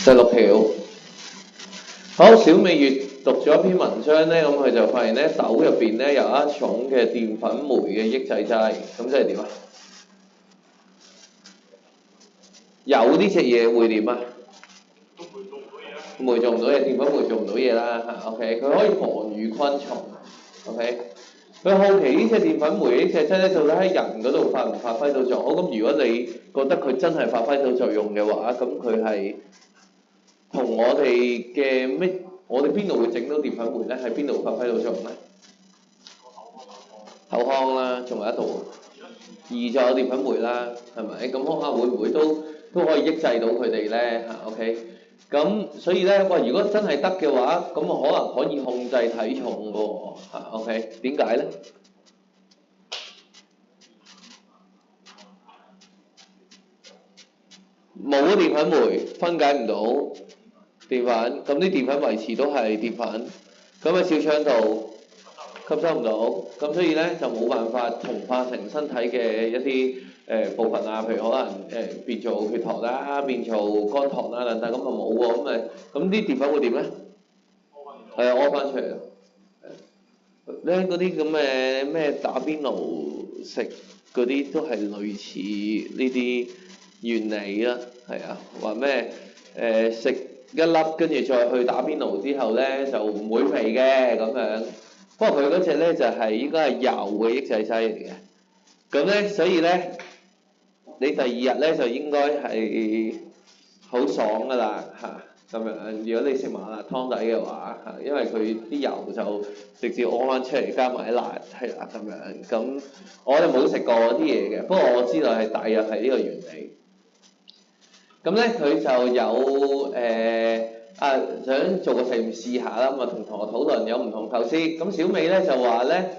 第6條，好，小美閱讀咗一篇文章咧，咁佢就發現咧豆入邊咧有一種嘅澱粉酶嘅抑制劑，咁即係點啊？有呢隻嘢會點啊？酶做唔到嘢，澱粉酶做唔到嘢啦嚇 ，OK， 佢可以防禦昆蟲 ，OK。佢好奇呢隻澱粉酶呢隻劑咧，到底喺人嗰度發唔發揮到作用？好，咁如果你覺得佢真係發揮到作用嘅話，咁佢係同我哋嘅咩？我哋邊度會整到澱粉酶咧？喺邊度發揮到作用咧？口腔啦，仲有一度胰臟有澱粉酶啦，係咪？咁可能會唔會都可以抑制到佢哋咧嚇 ？OK。咁所以咧，喂，如果真係得嘅話，咁啊可能可以控制體重喎嚇 ，OK？ 點解咧？冇澱粉酶分解唔到澱粉，咁啲澱粉維持都係澱粉，咁喺小腸度吸收唔到，咁所以咧就冇辦法同化成身體嘅一啲部分啊，譬如可能變做血糖啦、變做肝糖啦等等，咁就冇喎，咁啲澱粉會點咧？係啊，屙翻出嚟啊！咧嗰啲咁嘅咩打邊爐食嗰啲都係類似呢啲原理啦，係啊，話咩食一粒跟住再去打邊爐之後咧就唔會肥嘅咁樣，不過佢嗰隻咧就係應該係油嘅抑制劑嚟嘅，咁咧所以咧你第2日咧就應該係好爽噶啦嚇。咁樣，如果你食麻辣湯底嘅話，嚇，因為佢啲油就直接屙翻出嚟，加埋啲辣，係啦咁樣。咁我哋冇食過嗰啲嘢嘅，不過我知道係大約係呢個原理。咁咧佢就有想做個實驗試下啦，咁啊同同學討論有唔同構思。咁小美咧就話咧，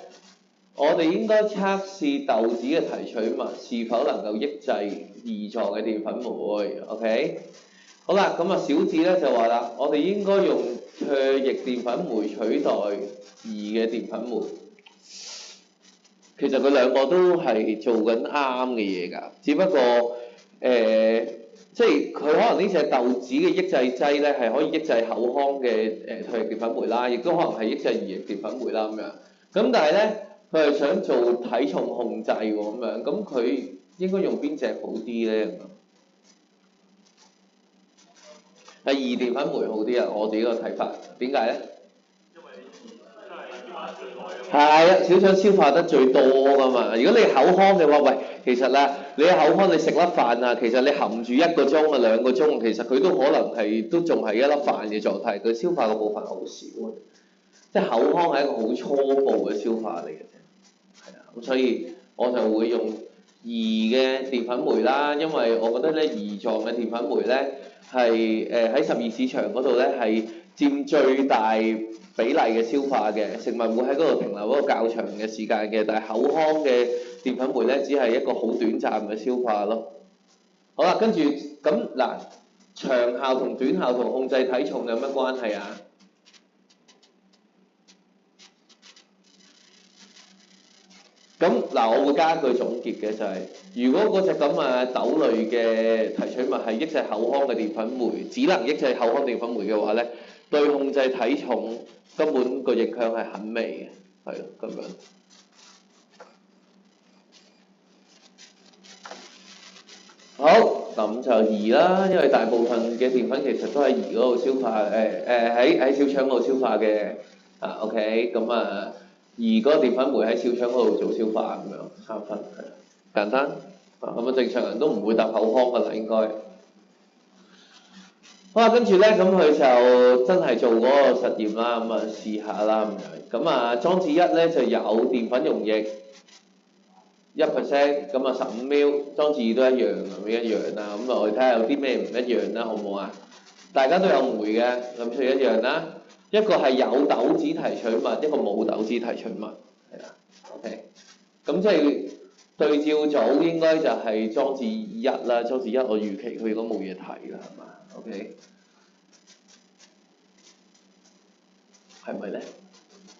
我哋應該測試豆子嘅提取物是否能夠抑制胰臟嘅澱粉酶 ，OK？好啦，咁啊小智咧就話啦，我哋應該用唾液澱粉酶取代胰嘅澱粉酶。其實佢兩個都係做緊啱嘅嘢㗎，只不過即係佢可能呢隻豆子嘅抑制劑咧係可以抑制口腔嘅唾液澱粉酶啦，亦都可能係抑制胰液澱粉酶啦咁樣。咁但係咧，佢係想做體重控制喎咁樣，咁佢應該用邊隻好啲咧？係胰澱粉酶好啲啊！我自己個睇法，點解咧？係啊，小腸消化得最多㗎嘛。如果你口腔嘅話，喂，其實咧，你喺口腔你食粒飯啊，其實你含住1個鐘啊2個鐘，其實佢都可能係都仲係一粒飯嘅狀態，佢消化嘅部分好少啊。即係口腔係一個好初步嘅消化嚟嘅啫。係啊，咁所以我就會用胰嘅澱粉酶啦，因為我覺得咧胰臟嘅澱粉酶咧係喺12指腸嗰度咧係佔最大比例嘅消化嘅，食物會喺嗰度停留一個較長嘅時間嘅，但係口腔嘅澱粉酶咧只係一個好短暫嘅消化咯。好啦，跟住咁嗱，長效同短效同控制體重有乜關係啊？咁嗱，我會加一句總結嘅就係，如果嗰隻咁啊豆類嘅提取物係抑制口腔嘅澱粉酶，只能抑制口腔澱粉酶嘅話咧，對控制體重根本個影響係很微嘅，係咯咁樣。好，咁就胰啦，因為大部分嘅澱粉其實都喺胰嗰度消化，喺小腸嗰度消化嘅，OK，咁啊。胰嗰個澱粉酶喺小腸嗰度做消化咁樣3分，係簡單咁啊，正常人都唔會搭口腔㗎啦，應該。好啦，跟住咧，咁佢就真係做嗰個實驗啦，咁啊試下啦咁樣。咁啊，裝置1咧就有澱粉溶液1%，咁啊15 ml， 裝置2都一樣咁一樣啦。咁啊，我哋睇下有啲咩唔一樣啦，好唔好啊？大家都有酶嘅，咁所以一樣啦。一個係有豆子提取物，一個冇豆子提取物，係啦 ，OK。咁即係對照組應該就係裝置1啦，裝置1我預期佢應該冇嘢睇啦，係嘛 ？OK。係咪咧？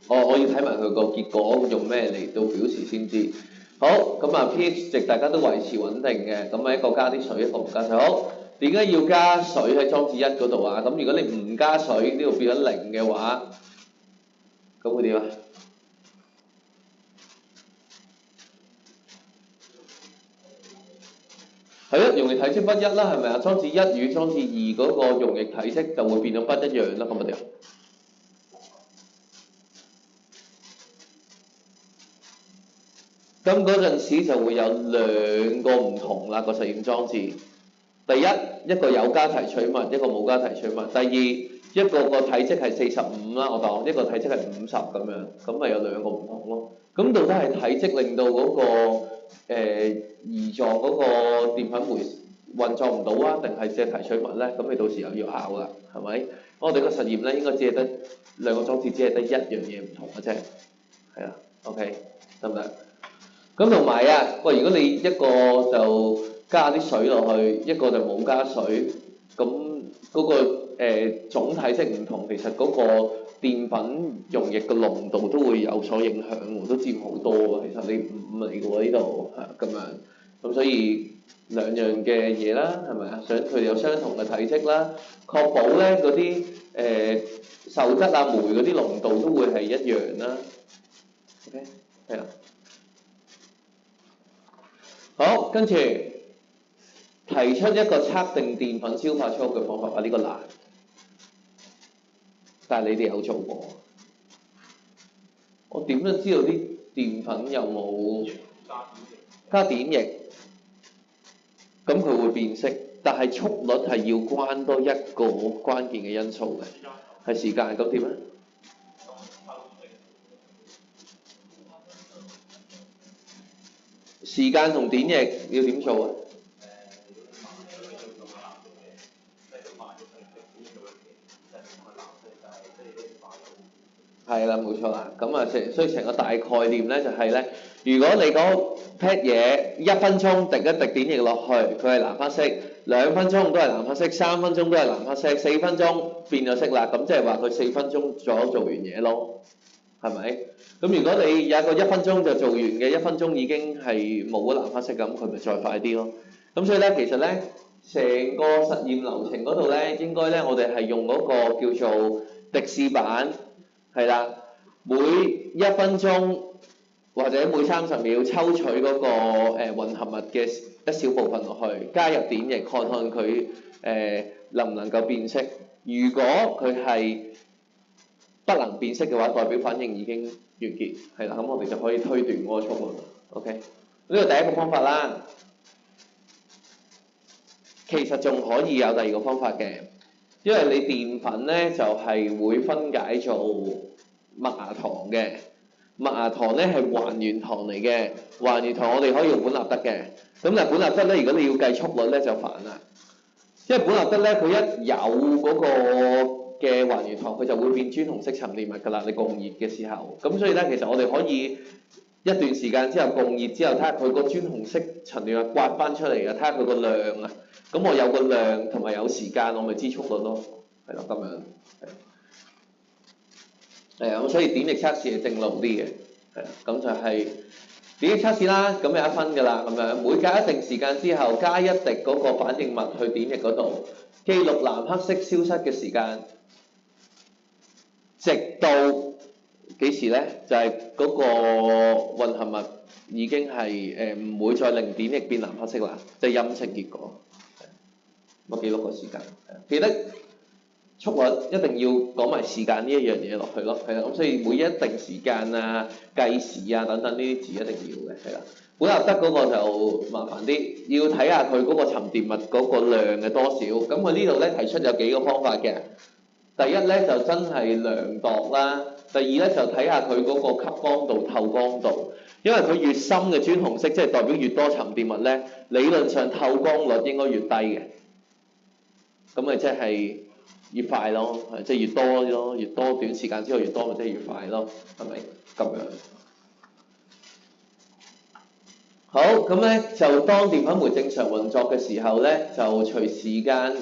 我要睇埋佢個結果用咩嚟到表示先知。好，咁啊 pH 值大家都維持穩定嘅，咁啊一個加啲水，一個唔加水。好，點解要加水喺裝置1嗰度啊？咁如果你唔加水，呢度變咗0嘅話，咁會點啊？係啊，溶液體積不一啦，係咪啊？裝置1與裝置2嗰個溶液體積就會變咗不一樣啦，咁咪點啊？咁嗰陣時就會有2個唔同啦，個實驗裝置。第一個有加提取物，一個冇加提取物。第二，一個個體積係45啦，我當一個體積係50咁樣，咁咪有2個唔同咯。咁到底係體積令到嗰個胰臟嗰個澱粉酶運作唔到啊，定係隻提取物咧？咁你到時又要拗啦，係咪？我哋個實驗咧應該只係得2個裝置，只係得一樣嘢唔同嘅啫。係啊 ，OK， 得唔得？咁同埋啊，喂，如果你一個就加啲水落去，一個就冇加水，咁嗰個總體積唔同，其實嗰個澱粉溶液嘅濃度都會有所影響喎，都佔好多喎。其實你5嚟嘅喎呢度係咁樣，咁所以2樣嘅嘢啦，係咪啊？想佢哋有相同嘅體積啦，確保咧嗰啲受質啊、酶嗰啲濃度都會係一樣啦。OK， 係啦。好，跟住提出一個測定澱粉消化速嘅方法，呢個難，但係你哋有做過。我點都知道啲澱粉有冇加碘液，咁佢會變色，但係速率係要關多一個關鍵嘅因素嘅，係時間。咁點咧？時間同碘液要點做啊？係啦，冇錯啦。咁啊，所以成個大概念咧就係咧，如果你嗰 pad 嘢1分鐘滴一滴碘液落去，佢係藍黑色；2分鐘都係藍黑色；3分鐘都係藍黑色；4分鐘變咗色啦。咁即係話佢4分鐘左右做完嘢咯，係咪？咁如果你有一個1分鐘就做完嘅，1分鐘已經係冇咗藍黑色咁，佢咪再快啲咯。咁所以咧，其實咧，成個實驗流程嗰度咧，應該咧我哋係用嗰個叫做迪士版。係啦，每1分鐘或者每30秒抽取嗰個混合物嘅一小部分落去，加入碘液，看看佢能唔能夠變色。如果佢係不能變色嘅話，代表反應已經完結。係啦，咁我哋就可以推斷嗰個速率。OK， 呢個第一個方法啦。其實仲可以有第2個方法嘅。因為你澱粉咧就係會分解做麥芽糖嘅，麥芽糖咧係還原糖嚟嘅，還原糖我哋可以用本納德嘅，咁但係本納德咧如果你要計速率咧就煩啦，因為本納德咧佢一有嗰個嘅還原糖佢就會變專紅色沉澱物㗎啦，你共熱嘅時候，咁所以咧其實我哋可以一段時間之後共熱之後睇下佢個專紅色沉澱物刮翻出嚟嘅，睇下佢個量啊。咁我有個量同埋有時間，我咪知速率咯，係咯咁樣。係啊，咁所以碘液測試係正路啲嘅，係啊，咁就係碘液測試啦，咁有1分㗎啦，咁樣每隔一定時間之後加一滴嗰個反應物去碘液嗰度，記錄藍黑色消失嘅時間，直到幾時咧？就係嗰個混合物已經係唔會再令碘液變藍黑色啦，即係陰性結果。我記錄個時間，記得速率一定要講埋時間呢一樣嘢落去咯，係啦，咁所以每一定時間啊、計時啊等等呢啲字一定要嘅，係啦。本納德嗰個就麻煩啲，要睇下佢嗰個沉澱物嗰個量嘅多少。咁佢呢度咧提出有幾個方法嘅。第一咧就真係量度啦，第二咧就睇下佢嗰個吸光度、透光度，因為佢越深嘅專紅色，即係代表越多沉澱物咧，理論上透光率應該越低嘅。咁咪即係越快咯，即係越多咯，越多短時間之後越多咪即係越快咯，係咪咁樣？好，咁咧就當澱粉酶正常運作嘅時候咧，就隨時間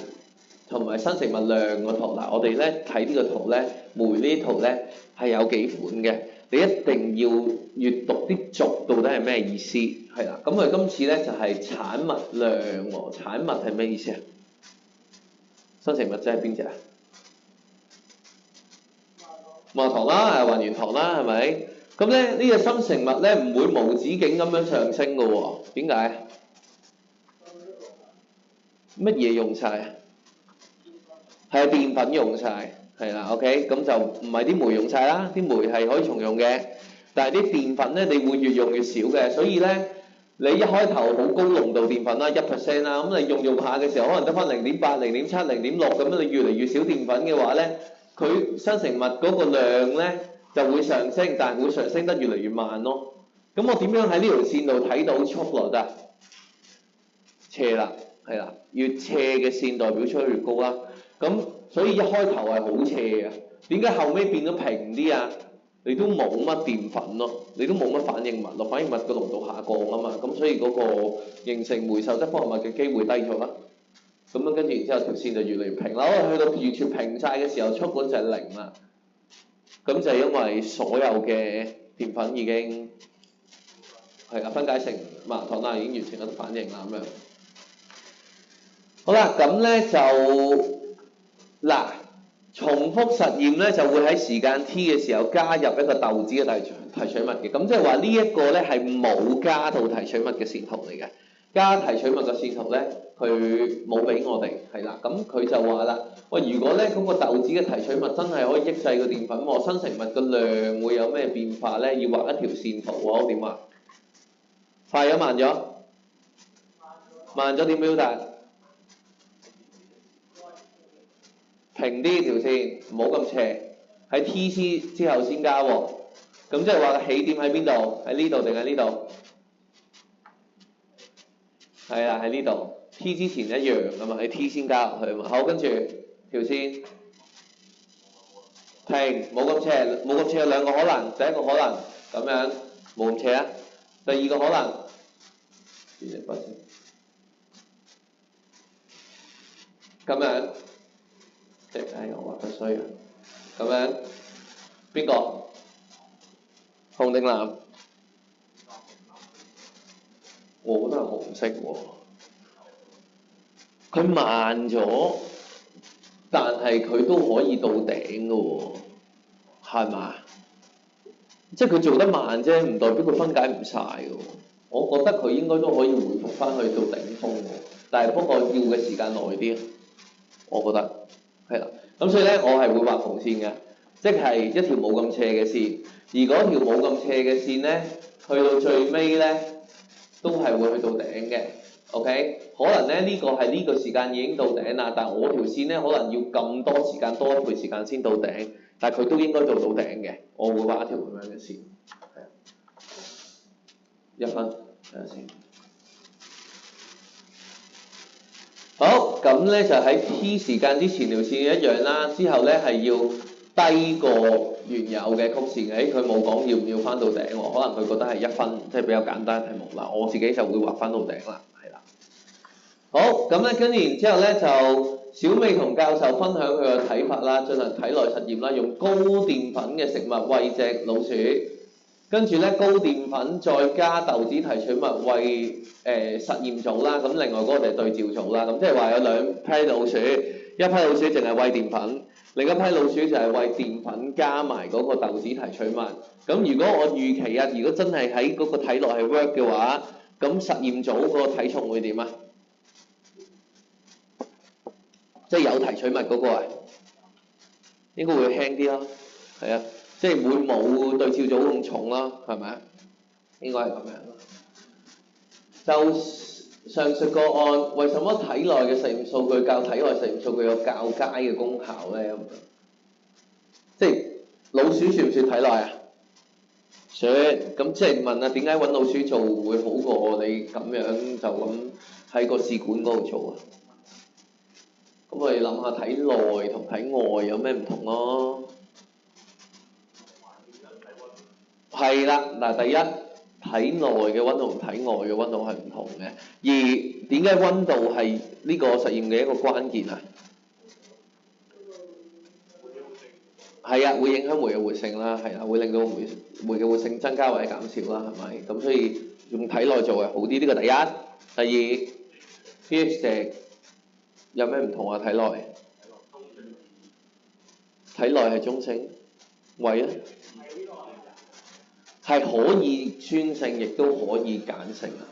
同埋生成物量個圖。嗱，我哋咧睇呢個圖咧，酶呢啲圖咧係有幾款嘅，你一定要閱讀啲軸到底係咩意思，係啦。咁佢今次咧就係產物量喎，產物係咩意思啊？生成物質係邊隻啊？葡萄糖啦，還原糖啦，係咪？咁咧呢個生成物咧唔會無止境咁樣上升嘅喎，點解？乜嘢用晒啊？係澱粉用晒，係啦 ，OK，咁就唔係啲酶用晒啦，啲酶係可以重用嘅，但係啲澱粉咧，你會越用越少嘅，所以咧你一開頭好高濃度澱粉啦，1% 啦，咁你用下嘅時候，可能得翻0.8、0.7、0.6咁樣，你越嚟越少澱粉嘅話咧，佢生成物嗰個量咧就會上升，但係會上升得越嚟越慢咯。咁我點樣喺呢條線度睇到速率啊？斜啦，係啦，越斜嘅線代表速率越高啦。咁所以一開頭係好斜嘅，點解後尾變咗平啲啊？你都冇乜澱粉咯，你都冇乜反應物咯，反應物個濃度下降啊嘛，咁所以嗰個形成酶受質化合物嘅機會低咗啦。咁樣跟住然之後條線就越嚟越平啦，去到完全平晒嘅時候，速率就係0啦。咁就係因為所有嘅澱粉已經係啦分解成麻糖啦，已經完成咗反應啦咁樣。好啦，咁咧就嗱，重複實驗咧就會喺時間 t 嘅時候加入一個豆子嘅提取物嘅，咁即係話呢一個咧係冇加到提取物嘅線圖嚟嘅，加提取物嘅線圖咧佢冇俾我哋，係啦，咁佢就話啦，喂，如果咧嗰個豆子嘅提取物真係可以抑制個澱粉喎，生成物嘅量會有咩變化咧？要畫一條線圖喎，點畫？快咗慢咗？慢咗點表達？平啲條線，唔好咁斜，喺 T.C. 之後先加喎。咁即係話起點喺邊度？喺呢度定喺呢度？係啊，喺呢度。T 之前一樣㗎嘛，喺 T 先加入去啊嘛。好，跟住條線平，冇咁斜，冇咁斜有兩個可能。第一個可能咁樣冇咁斜啊。第二個可能，咁樣。我畫得衰啊！咁樣邊個？紅定藍？我覺得係紅色喎。佢慢咗，但係佢都可以到頂嘅喎，係嘛？即係佢做得慢啫，唔代表佢分解唔晒嘅喎。我覺得佢應該都可以回復翻去到頂峰喎，但係不過要嘅時間耐啲，我覺得。係啦，咁所以咧，我係會畫紅線嘅，即係一條冇咁斜嘅線，而嗰條冇咁斜嘅線咧，去到最尾咧，都係會去到頂嘅 ，OK？可能咧呢個係呢個時間已經到頂啦，但係我條線咧可能要咁多時間多一倍時間先到頂，但係佢都應該做到頂嘅，我會畫一條咁樣嘅線，係1分，睇下先。好，咁咧就喺 T 時間之前條線一樣啦，之後咧係要低過原有嘅曲線嘅，佢冇講要唔要翻到頂喎，可能佢覺得係1分，即係比較簡單嘅題目啦。我自己就會畫翻到頂啦，係啦。好，咁咧跟住然之後咧就小美同教授分享佢嘅睇法啦，進行體內實驗啦，用高澱粉嘅食物餵隻老鼠。跟住咧高澱粉再加豆子提取物餵實驗組啦，咁另外嗰個就係對照組啦，咁即係話有兩批老鼠，一批老鼠淨係餵澱粉，另一批老鼠就係餵澱粉加埋嗰個豆子提取物。咁如果我預期啊，如果真係喺嗰個體內係 work 嘅話，咁實驗組個體重會點啊？即係有提取物嗰個啊，應該會輕啲咯，係啊。即係會冇對照組咁重啦，係咪啊？應該係咁樣。就上述個案，為什麼體內嘅實驗數據較體外實驗數據有較佳嘅功效咧？咁即係老鼠算唔算體內啊？算。咁即係問啊，點解揾老鼠做會好過你咁樣就咁喺個試管嗰度做啊？咁我哋諗下體內同體外有咩唔同咯？係啦，嗱，第一體內嘅溫度同體外嘅溫度係唔同嘅，而點解溫度係呢個實驗嘅一個關鍵啊？係啊，會影響酶嘅活性啦，係啦，會令到酶嘅活性增加或者減少啦，係咪？咁所以用體內做係好啲，呢個第一。第二 pH 值有咩唔同啊？體內體內係中性，胃啊係可以酸性，亦都可以鹼性啊。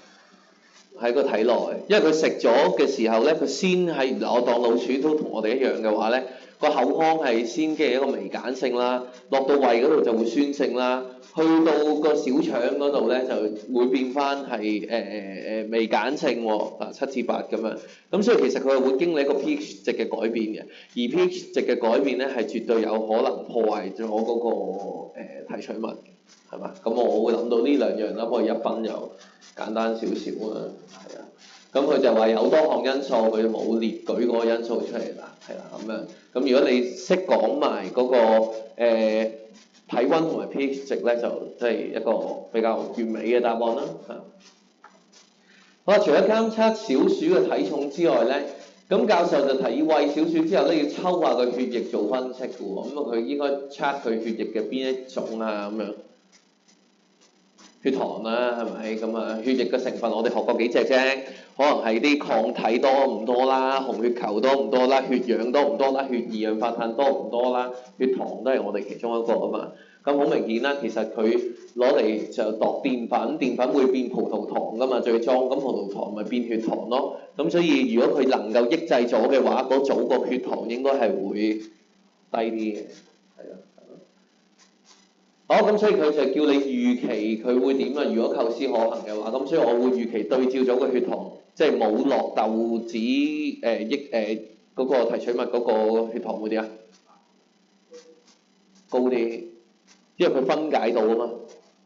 喺個體內，因為佢食咗嘅時候咧，佢先係我當老鼠都同我哋一樣嘅話咧，個口腔係先嘅一個微鹼性啦，落到胃嗰度就會酸性啦，去到個小腸嗰度咧就會變翻係微鹼性喎，7至8咁樣。咁所以其實佢係會經歷一個 pH 值嘅改變嘅，而 pH 值嘅改變咧係絕對有可能破壞咗嗰個提取物嘅，係嘛？咁我會諗到呢兩樣啦，不過一分又簡單少少啦，係啊。咁佢就話有多項因素，佢就冇列舉嗰個因素出嚟啦，係啦咁樣。咁如果你識講埋嗰個體温同埋 pH 值咧，就即係一個比較完美嘅答案啦。好啦，除咗監測小鼠嘅體重之外咧，咁教授就提議餵小鼠之後咧，要抽下佢血液做分析嘅喎。咁啊，佢應該測佢血液嘅邊一種啊咁樣。血糖啦，係咪咁啊？血液嘅成分我哋學過幾隻啫，可能係啲抗體多唔多啦，紅血球多唔多啦，血氧多唔多啦，血二氧化碳多唔多啦，血糖都係我哋其中一個啊嘛。咁好明顯啦，其實佢攞嚟就度澱粉，澱粉會變葡萄糖噶嘛，最終咁葡萄糖咪變血糖咯。咁所以如果佢能夠抑制咗嘅話，嗰組個血糖應該係會低啲嘅，係啊。好，咁所以佢就叫你預期佢會點啊？如果構思可行嘅話，咁所以我會預期對照咗個血糖，即係冇落豆子嗰個提取物嗰個血糖會點啊？高啲，因為佢分解到啊嘛，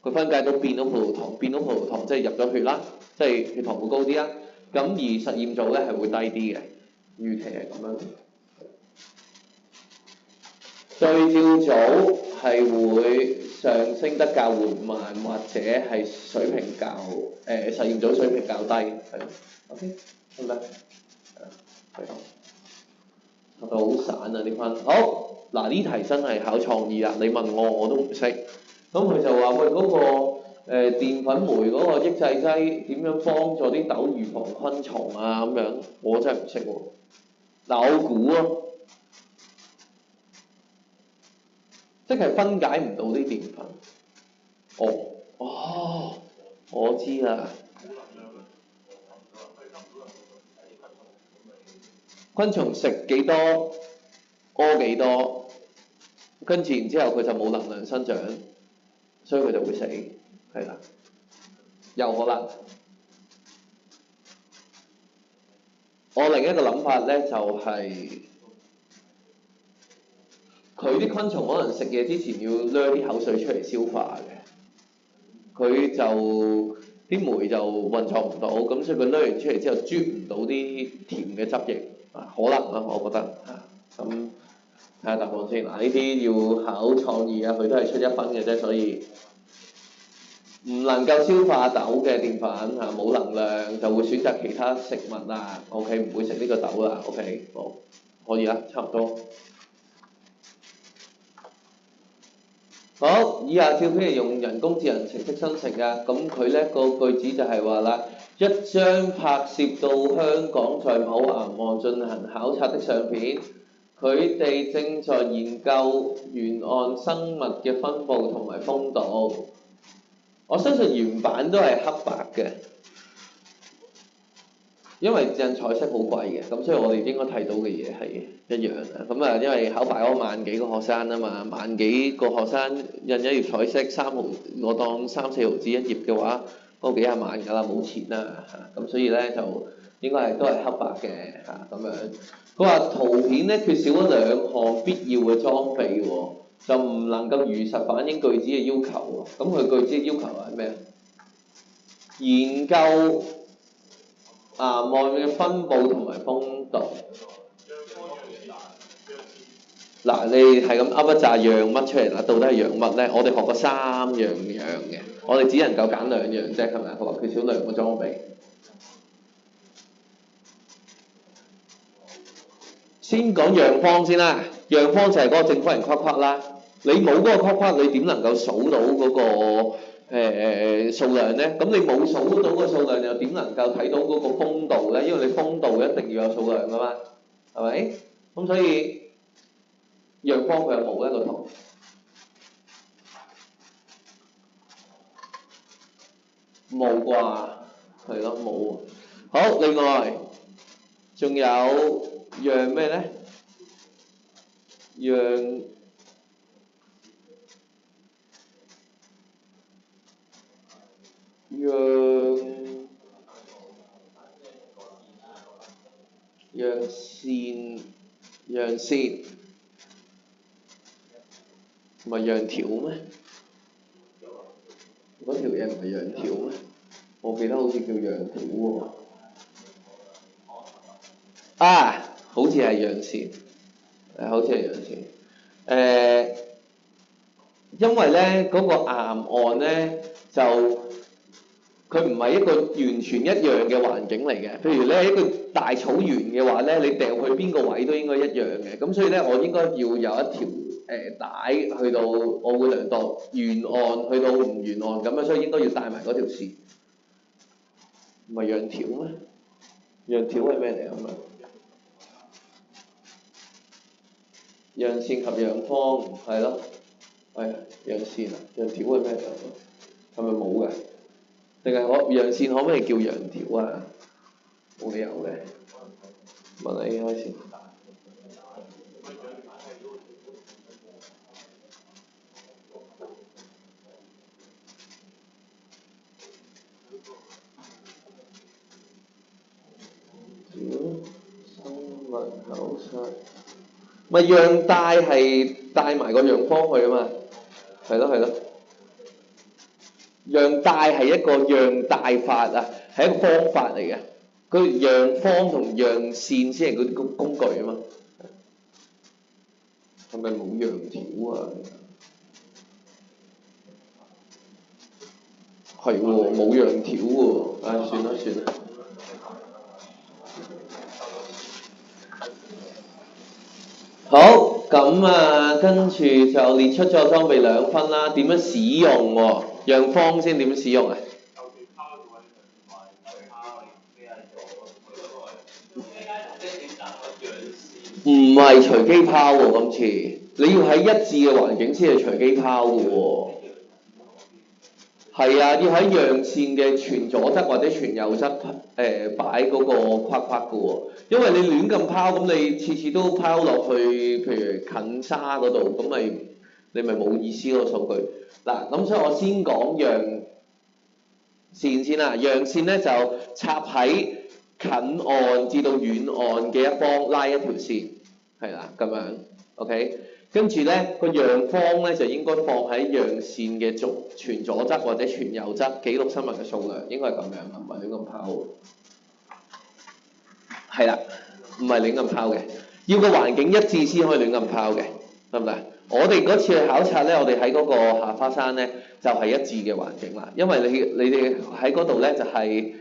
佢分解到變到葡萄糖，變到葡萄糖即係入咗血啦，即係血糖會高啲啦。咁而實驗組咧係會低啲嘅，預期係咁樣。對照組係會上升得較緩慢，或者係水平較實驗組水平較低，係 OK 得唔得？係學到好散啊啲分。好，嗱呢題真係考創意啦！你問我都唔識。咁佢就話喂嗰個澱粉酶嗰個抑制劑點樣幫助啲豆預防昆蟲啊咁樣，我真係唔識喎。嗱我估啊。即係分解唔到啲澱粉。我知啦。昆蟲食幾多，屙幾多，跟住然之後佢就冇能量生長，所以佢就會死，係啦。有可能。我另一個諗法咧就係、佢啲昆蟲可能食嘢之前要掠啲口水出嚟消化嘅，佢就啲酶就運作唔到，咁所以佢掠完出嚟之後啜唔到啲甜嘅汁液，可能啊，我覺得咁睇下答案先。嗱呢啲要考創意啊，佢都係出1分嘅啫，所以唔能夠消化豆嘅澱粉冇能量就會選擇其他食物啦。OK， 唔會食呢個豆啦。OK， 好，可以啦，差唔多。好，以下照片係用人工智能程式生成㗎，咁佢咧個句子就係話啦，一張拍攝到香港在某岩岸進行考察的相片，佢哋正在研究沿岸生物嘅分佈同埋風度。我相信原版都係黑白嘅，因為印彩色好貴嘅，咁所以我哋應該睇到嘅嘢係一樣嘅。咁啊，因為考牌嗰萬幾個學生啊嘛，萬幾個學生印一頁彩色3毫，我當3、4毫紙一頁嘅話，都幾廿萬㗎啦，冇錢啦嚇。咁所以咧就應該係都係黑白嘅嚇咁樣。佢話圖片咧缺少咗2項必要嘅裝備喎，就唔能夠如實反映句子嘅要求喎。咁佢句子嘅要求係咩啊？研究岩岸嘅分佈同埋風度。嗱，你係咁噏一紮樣乜出嚟啦？到底係樣乜咧？我哋學過3樣嘅，我哋只能夠揀2樣啫，係咪？佢話缺少2個裝備。先講樣方先啦，樣方就係嗰個正方形框框啦。你冇嗰個框框，你點能夠數到嗰個數量咧？咁你冇數到個數量，又點能夠睇到嗰個風度咧？因為你風度一定要有數量噶嘛，係咪？咁所以陽方佢有冇一個圖？冇啩？係咯，冇。好，另外仲有樣咩咧？陽線唔係陽條咩？嗰條嘢唔係陽條咩？我記得好似叫陽條喎。啊，好似係陽線，好似係陽線。因為咧嗰個岩岸咧就佢唔係一個完全一樣嘅環境嚟嘅。譬如咧一個大草原嘅話咧，你掉去邊個位都應該一樣嘅。咁所以咧，我應該要有一條帶去到，我會量度沿岸去到唔沿岸咁樣，所以應該要帶埋嗰條線。唔係陽條咩？陽條係咩嚟啊？陽線及陽方係咯，係陽線啊，陽條係咩嚟啊？係咪冇嘅？定係陽線可唔可以叫陽條啊？冇理由嘅。問你開始。生物考察咪陽帶係帶埋個陽方去啊嘛，係咯。陽帶係一個陽帶法啊，係一個方法嚟嘅。佢陽方同陽線先係嗰啲工具啊嘛。係咪冇陽條啊？係喎，冇陽條喎。唉，算啦。好，咁啊，跟住就列出咗裝備2分啦。點樣使用喎？陽方先點使用啊？唔係隨機拋喎，今次你要喺一致嘅環境先係隨機拋嘅喎。係啊，要喺陽線嘅全左側或者全右側擺嗰個框框嘅喎。因為你亂咁拋，咁你次次都拋落去，譬如近沙嗰度，咁你咪冇意思個數據。嗱，咁所以我先講陽線先啦。陽線咧就插喺近岸至到遠岸嘅一方拉一條線，係啦，咁樣 OK。跟住咧個陽方咧就應該放喺陽線嘅全左側或者全右側，記錄生物嘅數量，應該係咁樣，唔係亂咁拋。係啦，唔係亂咁拋嘅，要個環境一致先可以亂咁拋嘅，得唔得？我哋嗰次去考察咧，我哋喺嗰個下花山咧就係一致嘅環境啦，因為你哋喺嗰度咧就係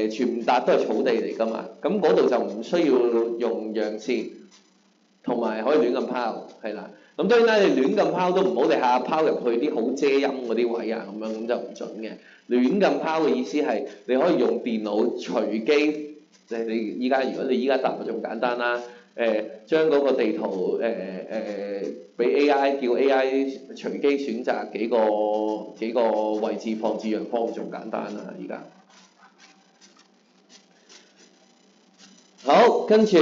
全笪都係草地嚟㗎嘛，咁嗰度就唔需要用陽線，同埋可以亂咁拋，係啦。咁當然啦，你亂咁拋都唔好，你下下拋入去啲好遮陰嗰啲位啊，咁就唔準嘅。亂咁拋嘅意思係你可以用電腦隨機。你依家如果你依家答就仲簡單啦，將嗰個地圖俾 AI 叫 AI 隨機選擇幾個位置放置陽方仲簡單啦，依家。好，跟住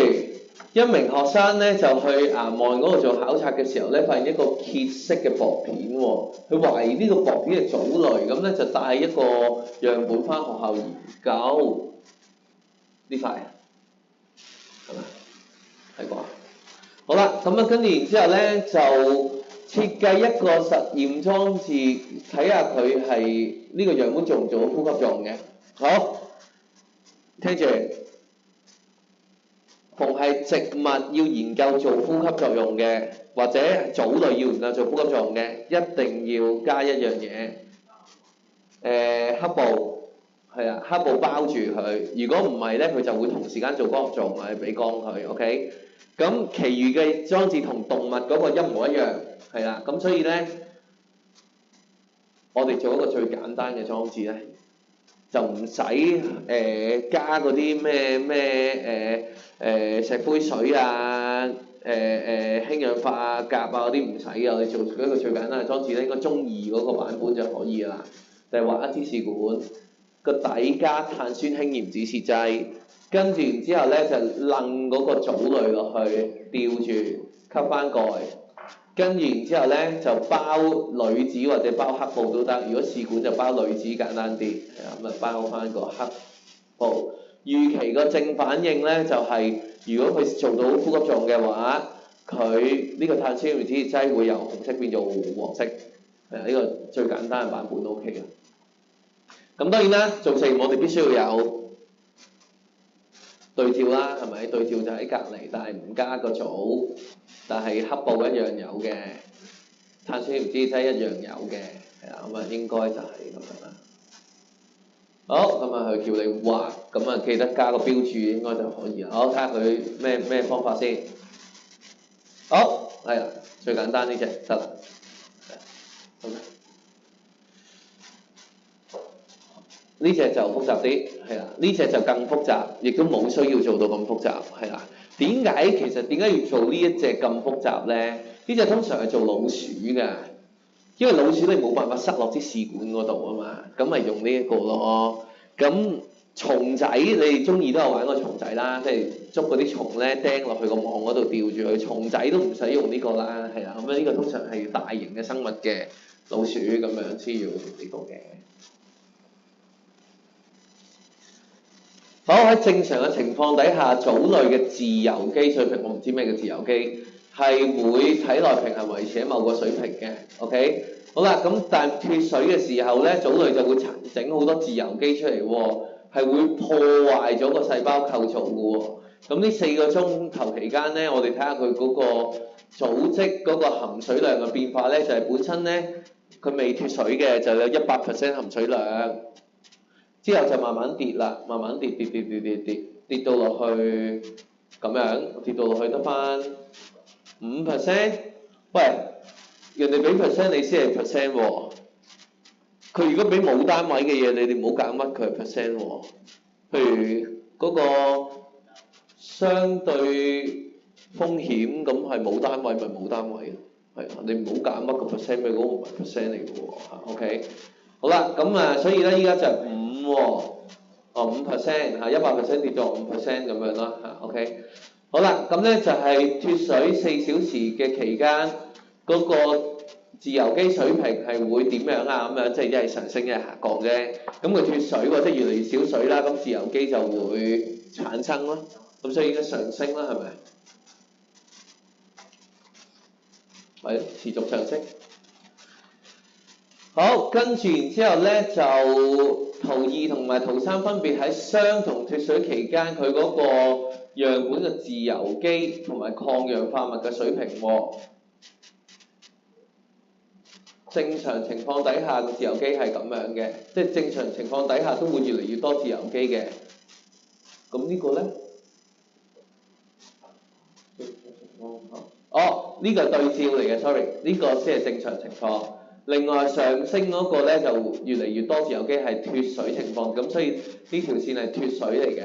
一名學生咧就去岩岸嗰度做考察嘅時候咧，發現一個褐色嘅薄片喎，佢懷疑呢個薄片係藻類，咁咧就帶一個樣本翻學校研究。呢塊係咪？係啩？好啦，咁啊跟住然之後咧就設計一個實驗裝置，睇下佢係呢個樣本做唔做到呼吸作用嘅。好，聽住，逢係植物要研究做呼吸作用嘅，或者藻類要研究做呼吸作用嘅，一定要加一樣嘢，黑布。係啊，黑布包住佢。如果唔係咧，佢就會同時間做光合作用，係俾光佢。OK。咁，其餘嘅裝置同動物嗰個一模一樣，係啦。咁所以咧，我哋做一個最簡單嘅裝置咧，就唔使加嗰啲咩石灰水啊、氫氧化鉀啊嗰啲唔使嘅，我哋做一個最簡單嘅裝置咧，應該中二嗰個版本就可以㗎啦。就係畫一支試管，個底加碳酸氫鹽指示劑，跟住然之後咧就擸嗰個藻類落去，吊住吸翻蓋。跟住然之後咧就包鋁紙或者包黑布都得，如果試管就包鋁紙簡單啲，咁啊包翻個黑布。預期個正反應咧就係、如果佢做到呼吸作用嘅話，佢呢個碳酸鹽指示劑會由紅色變做黃色，呢個最簡單嘅版本都 OK 嘅。咁當然啦，做實驗我哋必須要有對照啦，係咪？對照就喺隔離，但係唔加個組，但係黑布一樣有嘅，碳酸鹽指示劑一樣有嘅，係啊，咁啊應該就係咁樣啦。好，咁啊佢叫你畫，咁啊記得加個標注應該就可以啦。好，睇下佢咩方法先。好，係啦，最簡單呢隻得啦。好嘅。呢隻就複雜啲，係啦，呢隻就更複雜，亦都冇需要做到咁複雜，係啦。點解要做呢一隻咁複雜咧？呢隻通常係做老鼠㗎，因為老鼠你冇辦法塞落支試管嗰度啊嘛，咁咪用呢一個咯。咁蟲仔你中意都有玩過蟲仔啦，即係捉嗰啲蟲咧釘落去個網嗰度吊住佢，蟲仔都唔使用呢個啦，係啦。咁樣呢個通常係大型嘅生物嘅老鼠咁樣先要用呢個嘅。好，喺正常嘅情況底下，藻類嘅自由基水平，我唔知咩叫自由基，係會體內平衡維持喺某個水平嘅。OK， 好啦，咁但係脫水嘅時候咧，藻類就會整好多自由基出嚟喎，係會破壞咗個細胞構造嘅喎。咁呢4個鐘頭期間咧，我哋睇下佢嗰個組織嗰個含水量嘅變化咧，就係本身咧佢未脫水嘅就有100% 含水量。之後就慢慢跌啦，慢慢跌到落去咁樣，跌到落去得翻5%。喂，人哋俾 percent 你先係 percent 喎。佢如果俾冇單位嘅嘢，你哋唔好揀乜佢係 percent 喎。譬如嗰個相對風險咁係冇單位咪冇單位咯，係啊，你唔好揀乜個 percent，因為嗰個唔係 percent 嚟嘅喎。OK， 好啦，咁啊，所以咧依家就5喎，5% 嚇，100% 跌咗5% 咁樣啦嚇。OK， 好啦，咁咧就係脫水4小時嘅期間，嗰個自由基水平係會點樣啊？咁樣即係一係上升一係下降啫。咁佢脫水喎，即係越嚟越少水啦，咁自由基就會產生咯。咁所以應該上升啦，係咪？係持續上升。好，跟住然之後咧就圖2同埋圖3分別喺相同脫水期間，佢嗰個樣本嘅自由基同埋抗氧化物嘅水平喎。正常情況底下個自由基係咁樣嘅，即係正常情況底下都會越嚟越多自由基嘅。咁呢個咧？哦，呢個係對照嚟嘅 ，sorry， 呢個先係正常情況。另外上升嗰個咧就越嚟越多自由基係脫水情況，咁所以呢條線係脫水嚟嘅。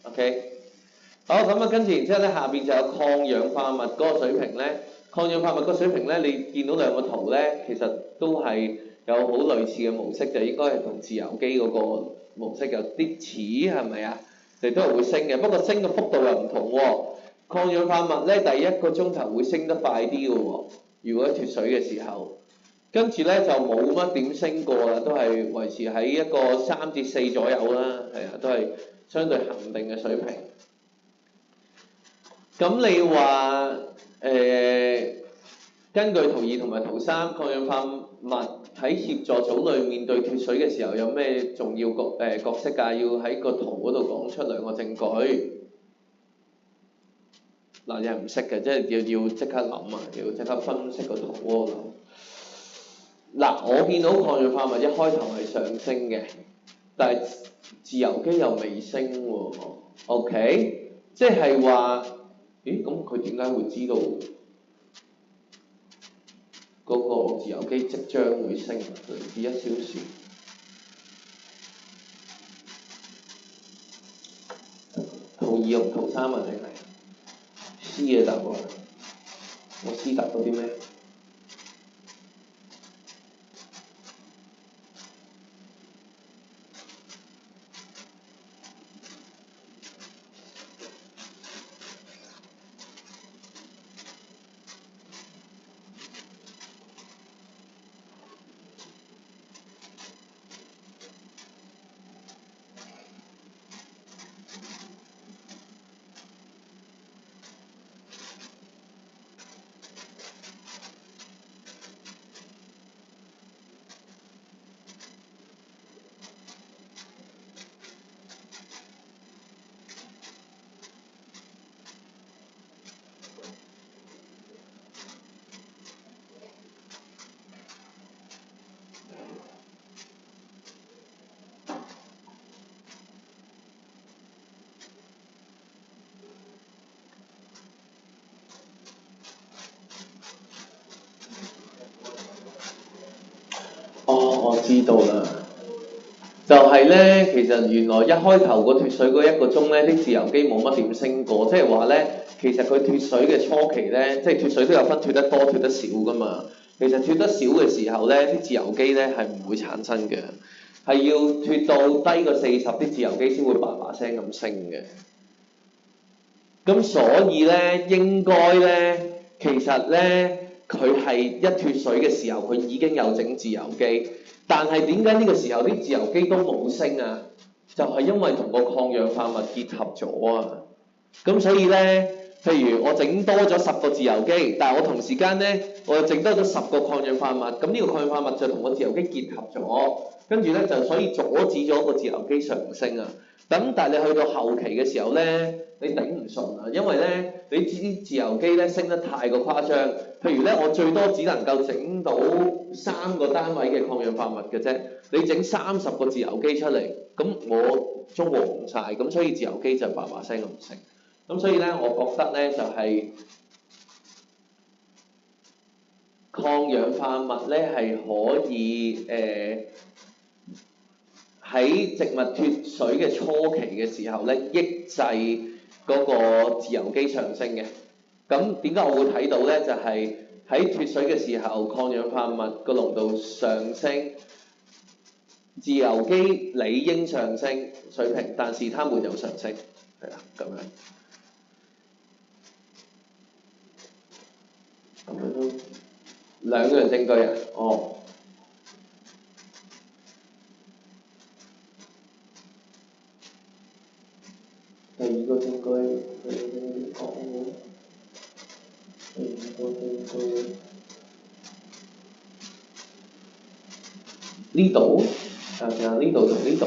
OK， 好，咁啊跟住然之後咧下邊就有抗氧化物嗰個水平咧，抗氧化物嗰個水平咧，你見到兩個圖咧，其實都係有好類似嘅模式，就應該係同自由基嗰個模式有啲似，係咪啊？佢都係會升嘅，不過升嘅幅度又唔同喎。抗氧化物咧，第1個鐘頭會升得快啲嘅喎，如果脫水嘅時候，跟住咧就冇乜點升過啦，都係維持喺一個3至4左右啦，係啊，都係相對恒定嘅水平。咁你話根據圖2同埋圖3，抗氧化物喺協助藻類面對脫水嘅時候有咩重要角色㗎？要喺個圖嗰度講出2個證據。嗱，你係唔識嘅，即係要即刻諗啊，要即刻分析個圖嗰度諗。嗱，我見到抗氧化物一開頭係上升嘅，但係自由基又未升喎。OK， 即係話，咦？咁佢點解會知道嗰個自由基即將會升？至1小時。圖2同圖3啊，定係？ C 嘅答案，我 C 答到啲咩？我知道啦，就係咧，其實原來一開頭個脱水嗰1個鐘咧，啲自由基冇乜點升過，即係話咧，其實佢脱水嘅初期咧，即係脱水都有分脱得多、脱得少噶嘛。其實脱得少嘅時候咧，啲自由基咧係唔會產生嘅，係要脱到低過40，啲自由基先會叭叭聲咁升嘅。咁所以咧，應該咧，其實咧，佢係一脱水嘅時候，佢已經有整自由基。但係點解呢個時候啲自由基都冇升啊？就係因為同個抗氧化物結合咗啊！咁所以咧，譬如我整多咗10個自由基，但係我同時間咧，我又整多咗10個抗氧化物，咁呢個抗氧化物就同個自由基結合咗，跟住咧就所以阻止咗個自由基上升啊！咁但係你去到後期嘅時候咧，你頂唔順啊，因為咧你啲自由基咧升得太過誇張，譬如咧我最多只能夠整到3個單位嘅抗氧化物嘅啫，你整30個自由基出嚟，咁我中和唔晒，咁所以自由基就叭叭聲咁升。咁所以咧，我覺得咧就係抗氧化物咧係可以喺植物脱水嘅初期嘅時候咧，抑制嗰個自由基上升嘅。咁點解我會睇到咧？就係喺脱水嘅時候，抗氧化物個濃度上升，自由基理應上升水平，但是它沒有上升，係啦，咁樣。2樣證據啊？哦。第2個證據，佢講喎。第2個證據，呢度，呢度同呢度。